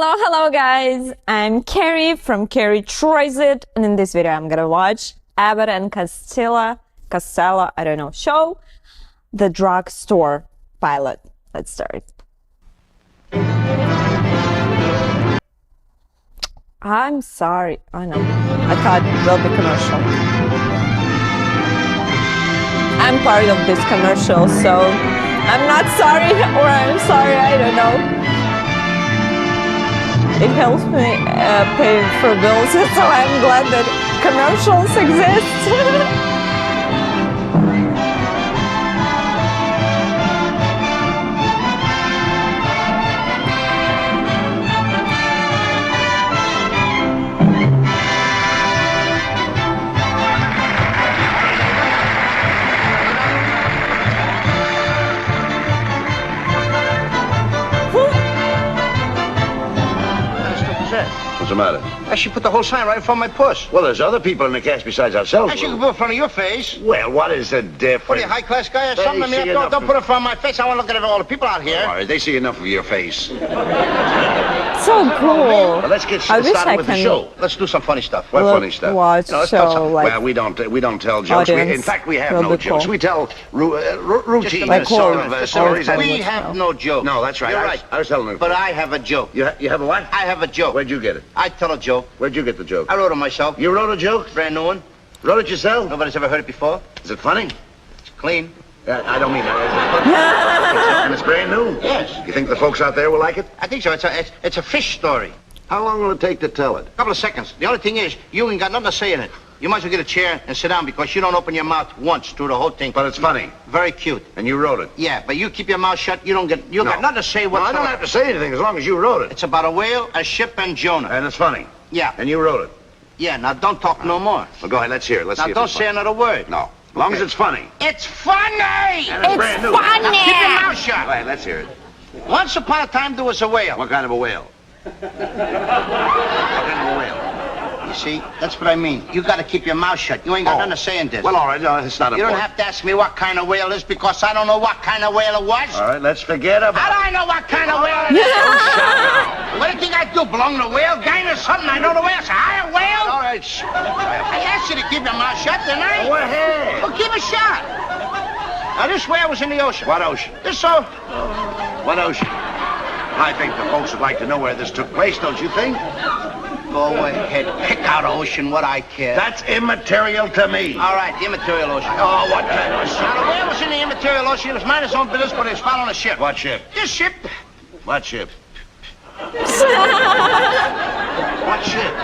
Hello guys, I'm Carrie from Carrie Tries It, and in this video I'm gonna watch Abbott and Costello, I don't know, show the drugstore pilot. Let's start. I'm sorry, I know, I thought it will be commercial. I'm part of this commercial, so I'm not sorry, or I'm sorry, I don't know. It helps me pay for bills, so I'm glad that commercials exist. What's the matter? She put the whole sign right in front of my puss. Well, there's other people in the cast besides ourselves. She can put it in front of your face. Well, what is the difference? What are you, high-class guy or something? I mean, don't put it in front of my face. I want to look at all the people out here. All right, they see enough of your face. So cool. Well, let's get started with the show. Let's do some funny stuff. What funny stuff? Watch show, like, well, we don't tell jokes. In fact, we have no jokes. Cool. We tell routine stories. We have no joke. No, that's right. You're right. I was telling them. But I have a joke. You have a what? I have a joke. Where'd you get it? I tell a joke. Where'd you get the joke? I wrote it myself. You wrote a joke? Brand new one. Wrote it yourself? Nobody's ever heard it before. Is it funny? It's clean. I don't mean that. And it's brand new? Yes. You think the folks out there will like it? I think so. It's a fish story. How long will it take to tell it? A couple of seconds. The only thing is, you ain't got nothing to say in it. You might as well get a chair and sit down because you don't open your mouth once through the whole thing. But it's funny. Very cute. And you wrote it? Yeah, but you keep your mouth shut. You got nothing to say whatsoever. No, I don't have to say anything as long as you wrote it. It's about a whale, a ship, and Jonah. And it's funny? Yeah. And you wrote it? Yeah, now don't talk no more. Well, go ahead, let's hear it. Let's see now if don't it's say funny. another word. No. As long as it's funny. It's funny! And it's brand new. Funny! Now keep your mouth shut. Go ahead, let's hear it. Once upon a time, there was a whale. What kind of a whale? What kind of a whale? You see, that's what I mean. You got to keep your mouth shut. You ain't got nothing to say in this. Well, all right, no, it's not You important. don't have to ask me what kind of whale it is because I don't know what kind of whale it was. All right, let's forget about How do I know what kind of whale it is? What do you think I do? Belong to whale gang or something? I know the whale. So I a whale? All right, I asked you to keep your mouth shut, didn't I? Go ahead. Well, keep it shut. Now, this whale was in the ocean. What ocean? This What ocean? I think the folks would like to know where this took place, don't you think? Go ahead. Pick out ocean, what I care. That's immaterial to me. All right, the immaterial ocean. Oh, what kind of a ship? Now, the whale was in the immaterial ocean. He was minding his own business, but he was following a ship. What ship? This ship. What ship? What ship?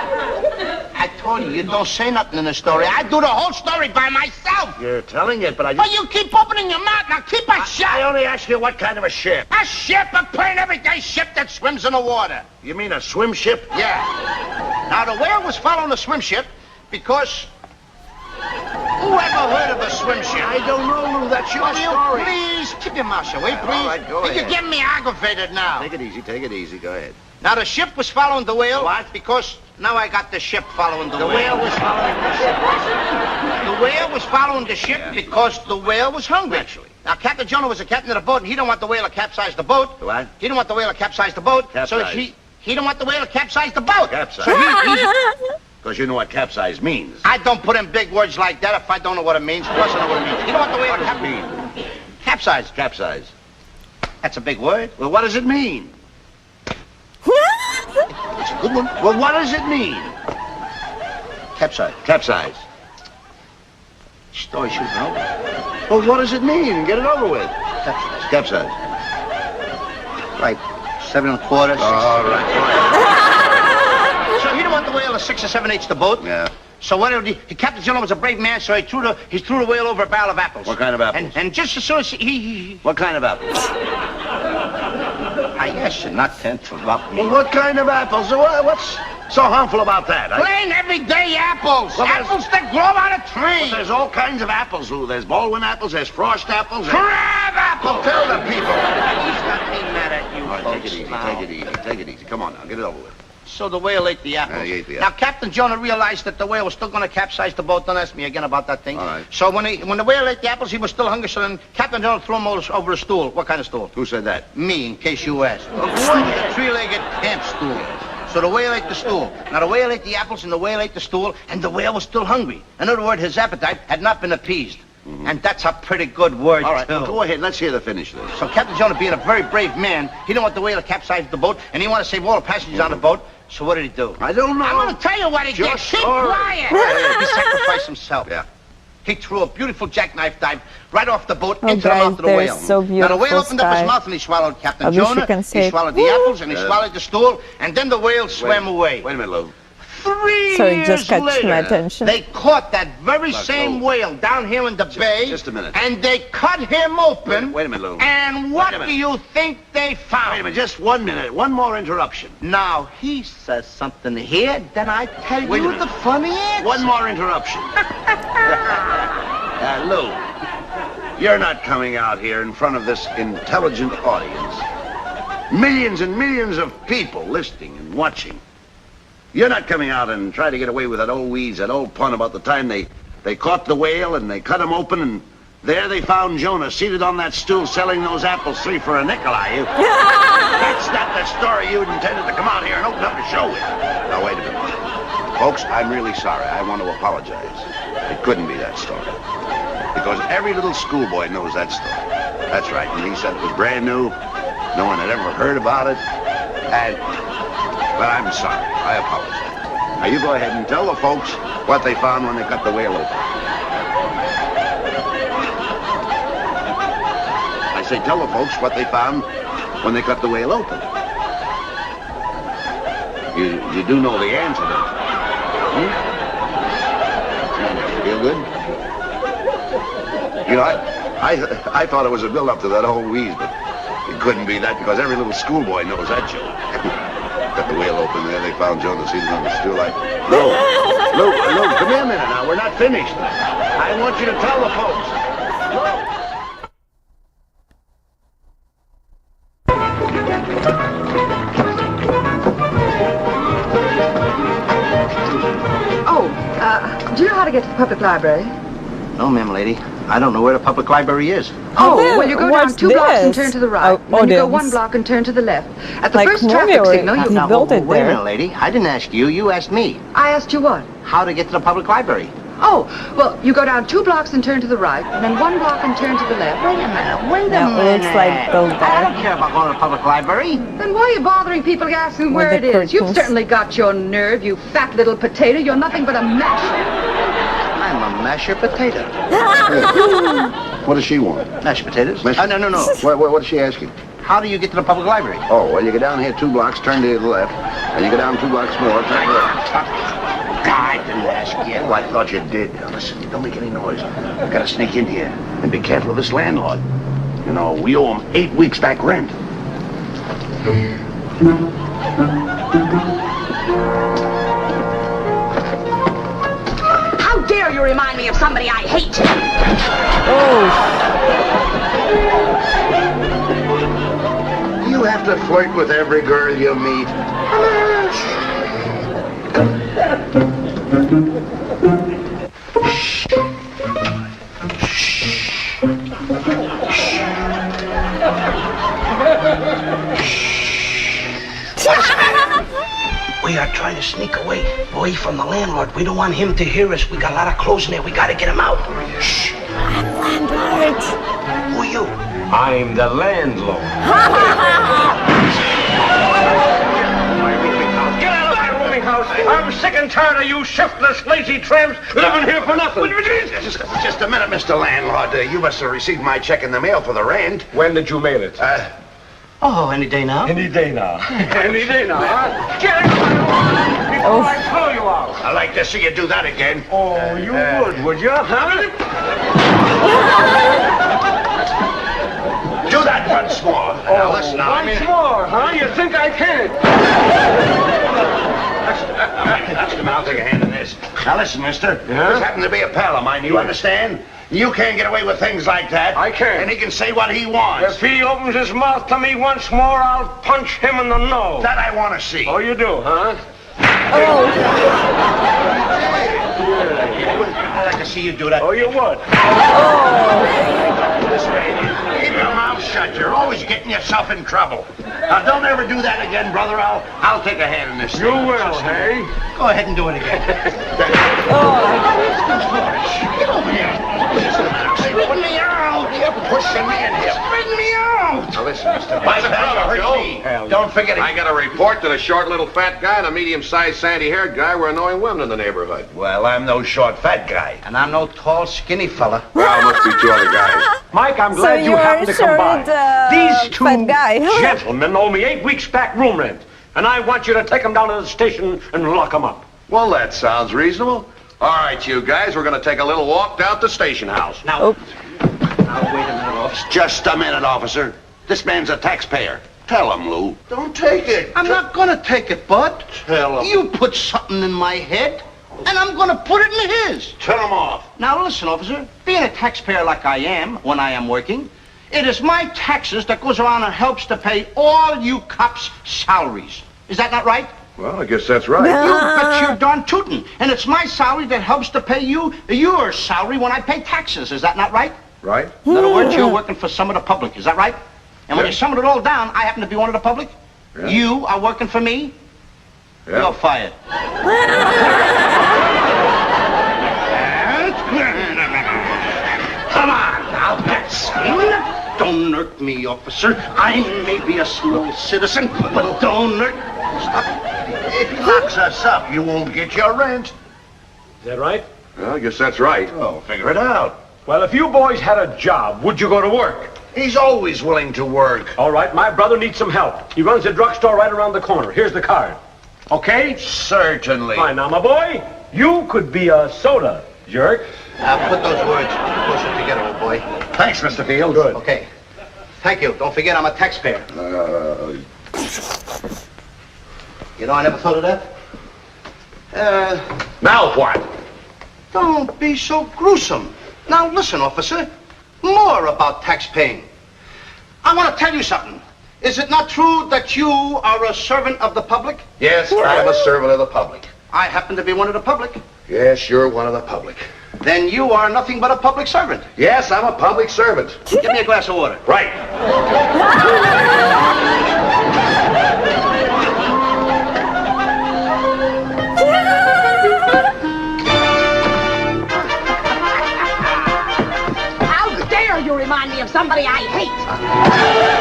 I told you, you don't say nothing in the story. I do the whole story by myself. You're telling it, but I But just... you keep opening your mouth. Now keep it shut. I only asked you what kind of a ship. A ship, a plain everyday ship that swims in the water. You mean a swim ship? Yeah. Now, the whale was following the swim ship because... Who ever heard of a swim ship? I don't know, Lou. That's your Will you story. please keep your mouth shut, will you, please? All right, go ahead. You're getting me aggravated now. Take it easy, take it easy. Go ahead. Now, the ship was following the whale. What? Because now I got the ship following the whale. The whale was following the ship. The whale was following the ship because the whale was hungry. Naturally. Now, Captain Jonah was the captain of the boat, and he didn't want the whale to capsize the boat. What? He didn't want the whale to capsize the boat. Capsize. So he didn't want the whale to capsize the boat. Capsize. So Because you know what capsize means. I don't put in big words like that if I don't know what it means. Of course I know what it means. He didn't want the whale to What does it mean? capsize. Capsize. That's a big word. Well, what does it mean? It's a good one. Well, what does it mean? Capsize. Capsize. Story should know. Well, what does it mean? Get it over with. Capsize. Capsize. Like 7 1/4. All right. So he didn't want the whale to 6 7/8 the boat. Yeah. So what did he? Captain Jonah was a brave man, so he threw the whale over a barrel of apples. What kind of apples? And just as soon as he What kind of apples? I asked you not to interrupt me. Well, what kind of apples? What's so harmful about that? Plain everyday apples. Well, Apples that grow on a tree. There's all kinds of apples, Lou. There's Baldwin apples, there's frost apples. Crab apples. Well, tell the people. He's got me mad at you, All right, folks. take it easy, now. take it easy, take it easy. Come on now, get it over with. So the whale ate the apples. He ate the Now, apples. Captain Jonah realized that the whale was still going to capsize the boat. Don't ask me again about that thing. All right. So when the whale ate the apples, he was still hungry, so then Captain Jonah threw him over a stool. What kind of stool? Who said that? Me, in case you asked. A three-legged camp stool. So the whale ate the stool. Now, the whale ate the apples, and the whale ate the stool, and the whale was still hungry. In other words, his appetite had not been appeased. And that's a pretty good word, All right, too. well, go ahead. Let's hear the finish of this. So Captain Jonah, being a very brave man, he didn't want the whale to capsize the boat, and he wanted to save all the passengers on the boat. So what did he do? I don't know. I'm going to tell you what he did. Just Keep all quiet. right. He sacrificed himself. Yeah. He threw a beautiful jackknife dive right off the boat Oh, into the guys, mouth of the they're whale. so Now the beautiful, whale opened up his Sky. mouth and he swallowed Captain I wish you Jonah. can say He it. swallowed the apples and he swallowed the stool, and then the whale swam away. Wait a minute, Lou. 3 Sorry, years just catch later, my attention. they caught that very Look, same Lou. whale down here in the bay. just a minute. And they cut him open. Wait a minute, Lou. And what Wait a minute. do you think they found? Wait a minute, just 1 minute. One more interruption. Now, he says something here, then I tell Wait a you minute. the funny answer. One more interruption. Lou, you're not coming out here in front of this intelligent audience. Millions and millions of people listening and watching. You're not coming out and trying to get away with that old weeds, that old pun about the time they caught the whale and they cut him open and there they found Jonah seated on that stool selling those apples 3 for a nickel, are you? That's not the story you intended to come out here and open up a show with. Now, wait a minute. Folks, I'm really sorry. I want to apologize. It couldn't be that story. Because every little schoolboy knows that story. That's right. And he said it was brand new. No one had ever heard about it. But I'm sorry. I apologize. Now, you go ahead and tell the folks what they found when they cut the whale open. I say tell the folks what they found when they cut the whale open. You do know the answer, don't you? Feel good? You know, I thought it was a build-up to that whole wheeze, but it couldn't be that because every little schoolboy knows that joke. Cut the whale open there, they found Jonah seated on the stool. Lou, come here a minute now. We're not finished. I want you to tell the folks. Do you know how to get to the public library? No, ma'am, lady. I don't know where the public library is. Oh, there. well, you go What's down 2 blocks and this? turn to the right. Oh, and then you go audience. 1 block and turn to the left. At the Like first movie traffic or signal, you... he built it wait a there. minute, lady. I didn't ask you. You asked me. I asked you what? How to get to the public library. Oh, well, you go down 2 blocks and turn to the right, and then 1 block and turn to the left. Wait a minute. Wait a Now, it minute. looks like built I there. don't care about going to the public library. Then why are you bothering people asking With where the it is? You've curtains. certainly got your nerve, you fat little potato. You're nothing but a masher. I'm a mashed potato. What does she want? Mashed potatoes? Mashed- No. What is she asking? How do you get to the public library? Oh, well, you go down here 2 blocks, turn to the left, and you go down 2 blocks more, turn to the left. I didn't ask you. Oh, I thought you did. Now, listen, don't make any noise. I've got to sneak in here. And be careful of this landlord. You know, we owe him 8 weeks back rent. How dare you remind me of somebody I hate? You have to flirt with every girl you meet. We are trying to sneak away from the landlord. We don't want him to hear us. We got a lot of clothes in there. We got to get him out. Shh. Landlord. Who are you? I'm the landlord. Get out of my rooming house. I'm sick and tired of you shiftless, lazy tramps living here for nothing. Just a minute, Mr. Landlord. You must have received my check in the mail for the rent. When did you mail it? Oh, any day now. Any day now. Any day now, huh? Get out of my room before I throw you out. I'd like to see you do that again. Oh, you would you? Huh? Do that once more. Now, listen, now, Once more, huh? You think I can? I'll take a hand in this. Now, listen, mister. This happens to be a pal of mine. You understand? You can't get away with things like that. I can. And he can say what he wants. If he opens his mouth to me once more, I'll punch him in the nose. That I want to see. Oh, you do, huh? I'd like to see you do that. Oh, you would. This way. Keep your mouth shut. You're always getting yourself in trouble. Now, don't ever do that again, brother. I'll take a hand in this. You will, hey? Go ahead and do it again. Get over here. Spin me out. You're pushing me in here. Spin me out. Now, listen, Mr. My pal hurt me. Don't forget it. I got a report that a short little fat guy and a medium-sized sandy-haired guy were annoying women in the neighborhood. Well, I'm no short fat guy. And I'm no tall, skinny fella. Well, must be two other guys. Mike, I'm So glad you you're happened to come by. short, These two fat guy. gentlemen owe me 8 weeks back room rent, and I want you to take them down to the station and lock them up. Well, that sounds reasonable. All right, you guys, we're going to take a little walk down to the station house. Now, wait a minute, officer. Just a minute, officer. This man's a taxpayer. Tell him, Lou. Don't take it. I'm not gonna take it, Bud. Tell him. You put something in my head, and I'm gonna put it in his. Tell him off. Now listen, officer. Being a taxpayer like I am, when I am working, it is my taxes that goes around and helps to pay all you cops' salaries. Is that not right? Well, I guess that's right. You bet your darn tootin'. And it's my salary that helps to pay you your salary when I pay taxes. Is that not right? Right? In other words, you're working for some of the public. Is that right? And when Yeah. you sum it all down, I happen to be one of the public. Yeah. You are working for me. Yeah. You're fired. Come on, now that's don't irk me, officer. I may be a small citizen, but don't irk. Stop. If he locks us up, you won't get your rent. Is that right? Well, I guess that's right. Oh, figure it out. Well, if you boys had a job, would you go to work? He's always willing to work. All right, my brother needs some help. He runs a drugstore right around the corner. Here's the card. Okay? Certainly. Fine. Now, my boy, you could be a soda jerk. Put those words closer together, old boy. Thanks, Mr. Fields. Good. Okay. Thank you. Don't forget I'm a taxpayer. You know, I never thought of that. Now what? Don't be so gruesome. Now listen, officer. More about tax paying. I want to tell you something. Is it not true that you are a servant of the public? Yes, I'm a servant of the public. I happen to be one of the public. Yes, you're one of the public. Then you are nothing but a public servant. Yes, I'm a public servant. Give me a glass of water. Right. How dare you remind me of somebody I hate?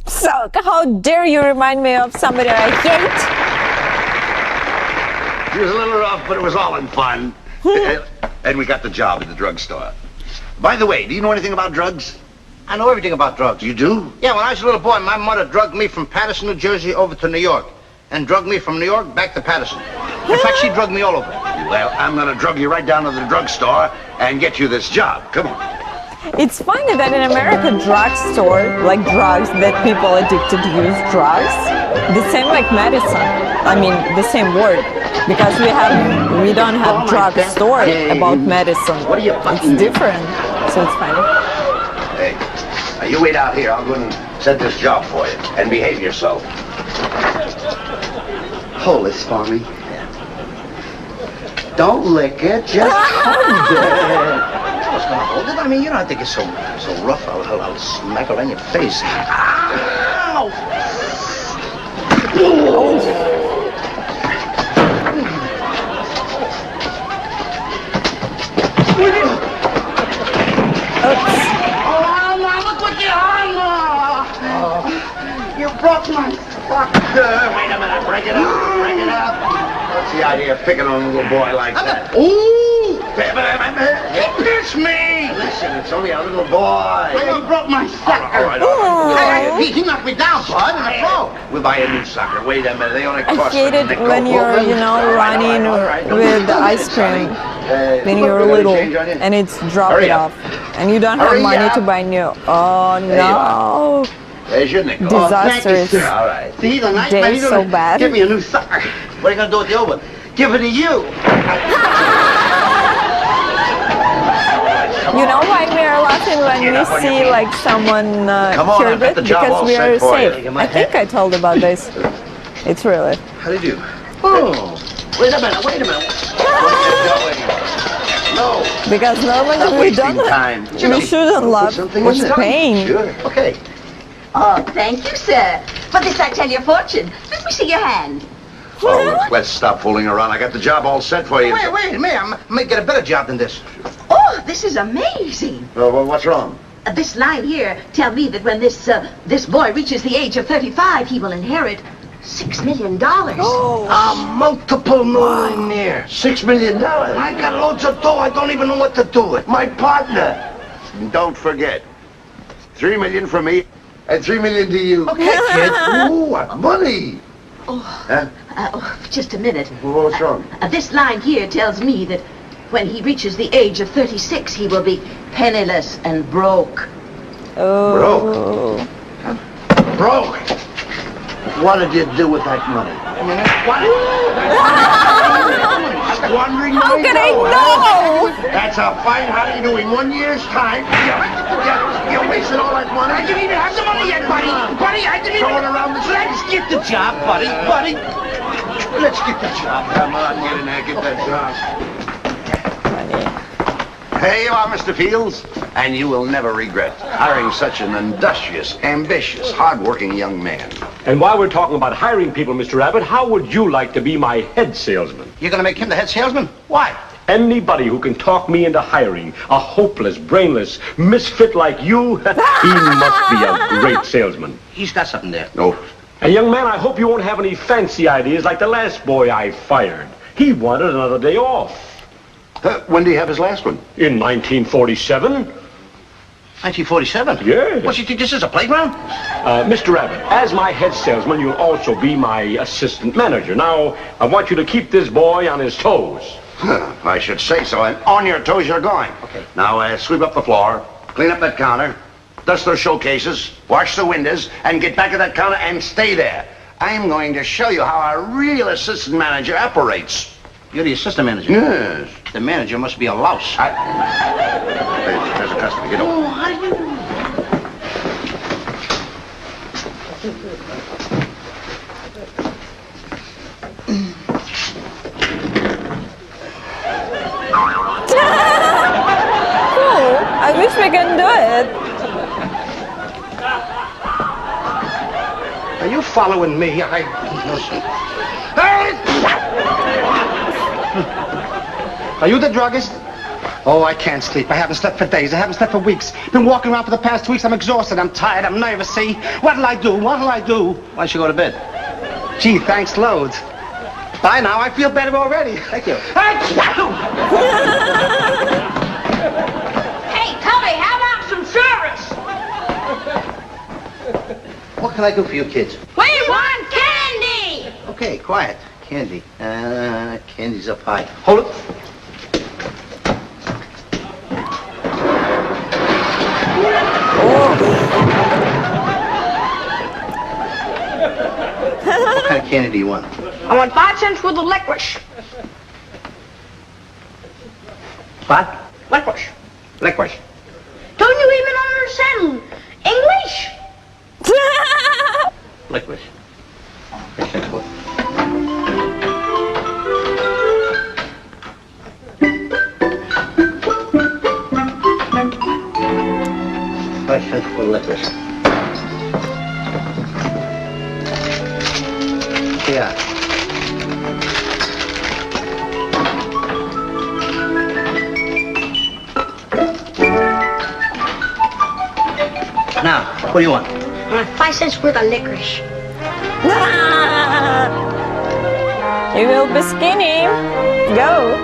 So, how dare you remind me of somebody I hate? He was a little rough, but it was all in fun. And we got the job at the drugstore. By the way, do you know anything about drugs? I know everything about drugs. You do? Yeah, when I was a little boy, my mother drugged me from Paterson, New Jersey, over to New York. And drugged me from New York back to Paterson. In fact, she drugged me all over. Well, I'm going to drug you right down to the drugstore and get you this job. Come on. It's funny that in America, drugstore, like drugs, that people addicted use drugs, the same like medicine. I mean, the same word. Because we don't have drugstore about medicine. What are you fucking It's different. So it's funny. Hey, now you wait out here. I'll go and set this job for you. And behave yourself. Hold this for me. Don't lick it, just hold it. I was gonna hold it. I mean, you don't think it's so rough. I'll smack it on your face. Ow! Oh, now look what you are! You broke my sucker. Wait a minute. Break it up. Break it up. What's the idea of picking on a little boy like that? Ooh! It's me! Listen, it's only a little boy. You broke my sucker. All right. He knocked me down, bud, in the throat. We'll buy a new sucker. Wait a minute. They only I cost hate a it nickel. when you're, running with the ice cream when you're little and it's drop Hurry it up. off and you don't have Hurry money up. to buy new. Oh There you no! There's your nickel. Disastrous. All right. See, the night Day man, he's so gonna bad. give me a new sock. What are you gonna do with the over? Give it to you. You know why we are laughing when we see like someone Come on, cured I've got it? the job Because all we set are for you. safe. I think I told about this. It's really. How do you do? Oh, wait a minute. No. Because normally Stop we wasting don't. time. We shouldn't laugh something with in it. pain. Sure. Okay. Oh, thank you, sir. For this I tell your fortune. Let me see your hand. Oh, let's stop fooling around. I got the job all set for you. Wait a minute. I might get a better job than this. Oh, this is amazing. Well, what's wrong? This line here tell me that when this boy reaches the age of 35, he will inherit $6 million. A multiple millionaire. $6 million. I got loads of dough. I don't even know what to do with. My partner. Don't forget. $3 million for me and $3 million to you. Okay, kid. Ooh, what money. Huh? Just a minute. What's wrong? This line here tells me that when he reaches the age of 36, he will be penniless and broke. Oh. Broke. What did you do with that money? Squandering How my can I dough, know? huh? That's a fine how you do in 1 year's time. You wasted all that money. I didn't even have the money yet, buddy. Buddy, I didn't even... Throwing around the Let's get the job, buddy. Let's get the job. Come on, get in there, get that job. Here you are, Mr. Fields, and you will never regret hiring such an industrious, ambitious, hard-working young man. And while we're talking about hiring people, Mr. Abbott, how would you like to be my head salesman? You're gonna make him the head salesman? Why? Anybody who can talk me into hiring a hopeless, brainless misfit like you, he must be a great salesman. He's got something there. No. And young man, I hope you won't have any fancy ideas like the last boy I fired. He wanted another day off. When did he have his last one? In 1947? 1947? Yes. What, you think this is a playground? Mr. Abbott, as my head salesman, you'll also be my assistant manager. Now, I want you to keep this boy on his toes. I should say so, and on your toes you're going. Okay. Now, sweep up the floor, clean up that counter, dust those showcases, wash the windows, and get back at that counter and stay there. I'm going to show you how a real assistant manager operates. You're the assistant manager. Yes. The manager must be a louse. There's a customer. Get over. Cool. I wish we can do it. Are you following me? Are you the druggist? Oh, I can't sleep. I haven't slept for days. I haven't slept for weeks. Been walking around for the past 2 weeks. I'm exhausted. I'm tired. I'm nervous, see? What'll I do? Why don't you go to bed? Gee, thanks loads. Bye now. I feel better already. Thank you. Hey, Tubby, how about some service? What can I do for you kids? We want candy! Okay, quiet. Candy. Candy's up high. Hold it. What kind of candy do you want? I want 5 cents worth of licorice. What? Licorice. Licorice. Don't you even understand English? Licorice. For licorice. Yeah. Now, what do you want? I want 5 cents worth of licorice. You will be skinny. Go.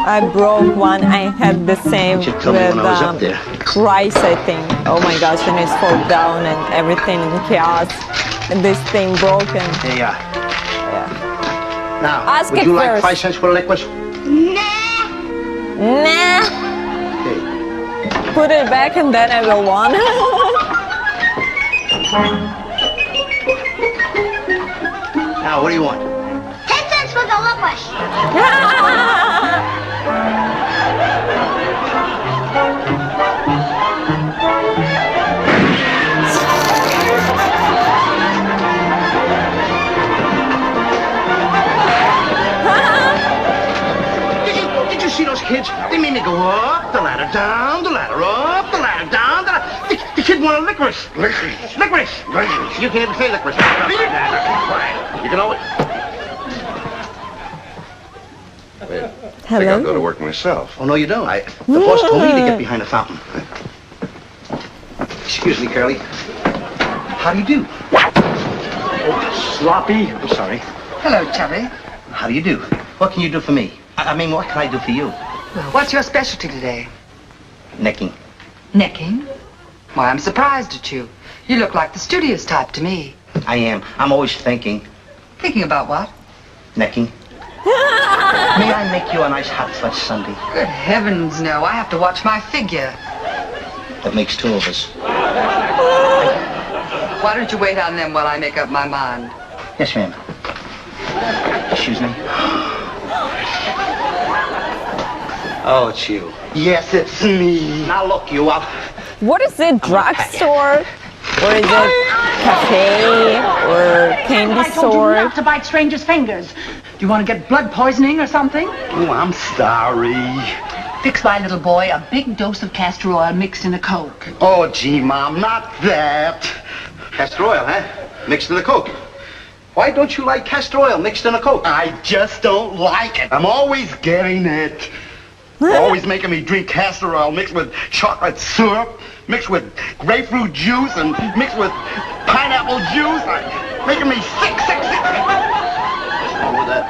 I broke one. I had the same You told me with when I was up there. rice, I think. Oh my gosh, and it's fall down and everything in chaos. And this thing broken. There you are. Yeah. Now, Ask would it you like first. 5 cents for the liquid? Nah. Okay. Put it back and then I will want. Now, what do you want? 10 cents for the liquid. Did you see those kids? They mean to go up the ladder, down the ladder, up the ladder, down the ladder. The kid wanted licorice. Licorice. Licorice. Licorice. You can't even say licorice. Quiet. You can always... Wait, I think I'll go to work myself. Oh, no, you don't. The boss told me to get behind the fountain. Excuse me, Curly. How do you do? Oh, sloppy. I'm sorry. Hello, Chubby. How do you do? What can you do for me? I mean, what can I do for you? Well, what's your specialty today? Necking. Necking? Why, I'm surprised at you. You look like the studious type to me. I am. I'm always thinking. Thinking about what? Necking. May I make you a nice hot fudge sundae? Good heavens, no. I have to watch my figure. That makes 2 of us. Why don't you wait on them while I make up my mind? Yes, ma'am. Excuse me. Oh, it's you. Yes, it's me. Now look, you up. What is it? Drugstore? Or is it cafe? Or candy I told you store? not to bite strangers' fingers. Do you want to get blood poisoning or something? Oh, I'm sorry. Fix my little boy a big dose of castor oil mixed in a Coke. Oh, gee, Mom, not that. Castor oil, huh? Mixed in a Coke. Why don't you like castor oil mixed in a Coke? I just don't like it. I'm always getting it. Always making me drink castor oil mixed with chocolate syrup, mixed with grapefruit juice, and mixed with pineapple juice. Making me sick. What's wrong with that?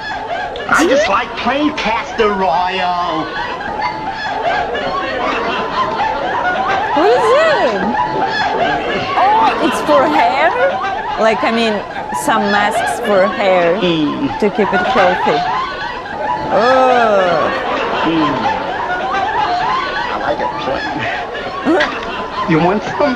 I just like plain castor oil. What is it? Oh, it's for hair? Like, I mean, some masks for hair to keep it healthy. Oh. I like it plain. You want some?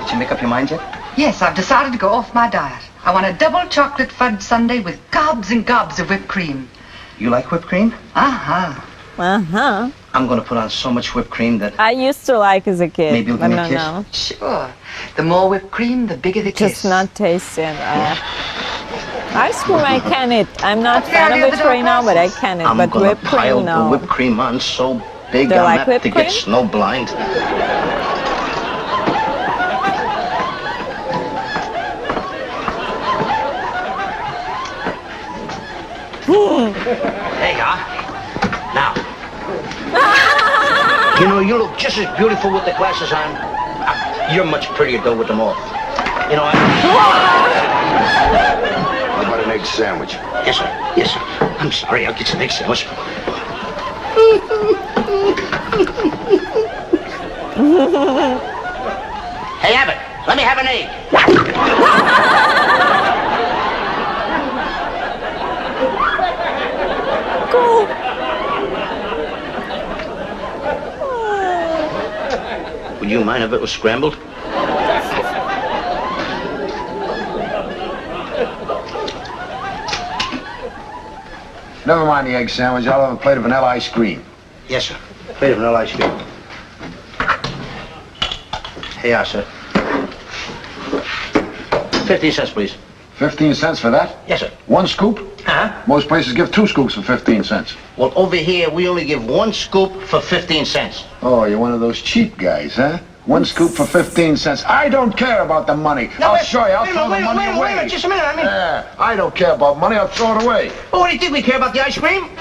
Did you make up your mind yet? Yes, I've decided to go off my diet. I want a double chocolate fudge sundae with gobs and gobs of whipped cream. You like whipped cream? Uh-huh. Uh-huh. I'm gonna put on so much whipped cream that I used to like as a kid, maybe you'll but give me a no, kiss. no. Sure. The more whipped cream, the bigger the kiss. Just not tasty. And, ice cream I can eat. I'm not Okay, fan I'll of do it the right now, but I glasses. can eat. I'm But gonna whipped pile cream, the no. whipped cream on so big Do you I'm like apt whipped to get cream? snowblind. There you are. Now. You know, you look just as beautiful with the glasses on. You're much prettier, though, with them off. You know, How about an egg sandwich? Yes, sir. Yes, sir. I'm sorry. I'll get some egg sandwich. Hey, Abbott, let me have an egg. Cool. Would you mind if it was scrambled? Never mind the egg sandwich. I'll have a plate of vanilla ice cream. Yes, sir. Plate of vanilla ice cream. Here you are, sir. 15 cents, please. 15 cents for that? Yes, sir. 1 scoop? Uh-huh. Most places give 2 scoops for 15 cents. Well, over here, we only give 1 scoop for 15 cents. Oh, you're one of those cheap guys, huh? 1 scoop for 15 cents. I don't care about the money. No, I'll wait, show you. I'll wait a throw the minute, money wait a minute, away. wait a minute, just a minute, I mean- Yeah, I don't care about money. I'll throw it away. Oh, what do you think we care about the ice cream? I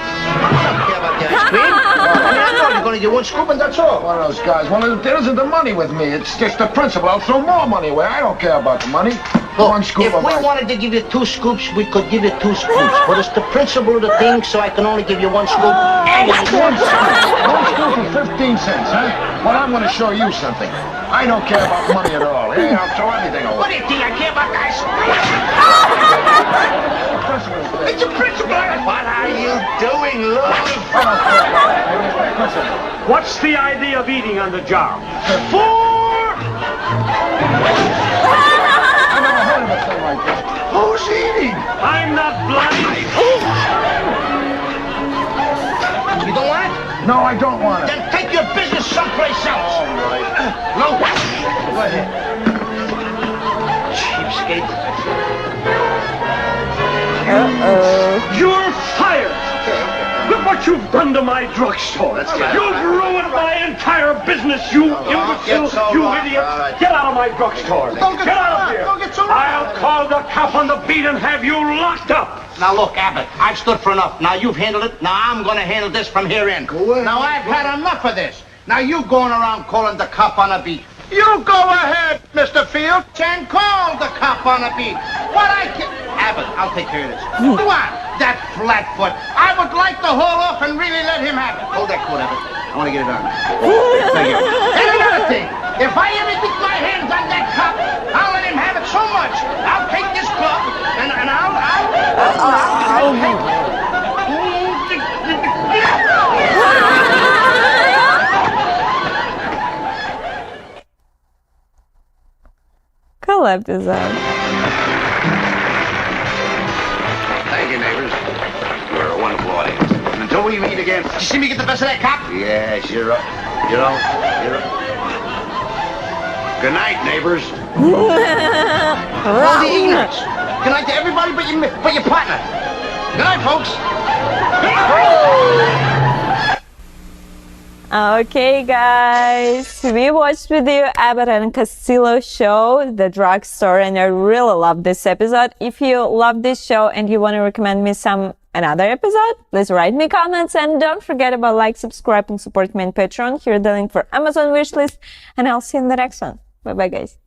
don't care about the ice cream. I mean, I thought gonna get one scoop and that's all. One of those guys. Well, it isn't the money with me. It's just the principle. I'll throw more money away. I don't care about the money. Look, One scoop if of we ice. wanted to give you 2 scoops, we could give you 2 scoops. But it's the principle of the thing, so I can only give you 1 scoop. And One scoop for 15 cents, huh? Well, I'm going to show you something. I don't care about money at all. Hey, I'll throw anything away. What do you think I care about, guys? It's a principle. What are you doing, Lou? What's the idea of eating on the job? 4! I never heard of a thing like this. Who's eating? I'm not blind. You don't want it? No, I don't want it. Then take your business someplace else. All right. No. Go ahead. Cheapskate. You're fired. Look what you've done to my drugstore. You've ruined my entire business, you imbecile, you idiot. Get out of my drugstore. Get out of here. I'll call the cop on the beat and have you locked up. Now look, Abbott, I've stood for enough. Now you've handled it. Now I'm going to handle this from here in. Now I've had enough of this. Now you going around calling the cop on a beat. You go ahead, Mr. Field, and call the cop on a beat. What I can... Abbott, I'll take care of this. What? That flatfoot. I would like to haul off and really let him have it. Hold that coat, Abbott. I want to get it on. Thank you. And another thing. If I ever get my hands on that cop, I'll let him have it so much. I'll take this club and I'll Cool episode. Thank you, neighbors. You're a wonderful audience. And until we meet again... Did you see me get the best of that cop? Yes, you're up. You know, you're up. Good night, neighbors. All the ignorance. Good night to everybody but your partner. Good night, folks. Okay, guys, we watched with you Abbott and Costello show, The Drugstore, and I really love this episode. If you love this show and you want to recommend me another episode, please write me comments and don't forget about like, subscribe, and support me on Patreon. Here the link for Amazon wishlist, and I'll see you in the next one. Bye bye, guys.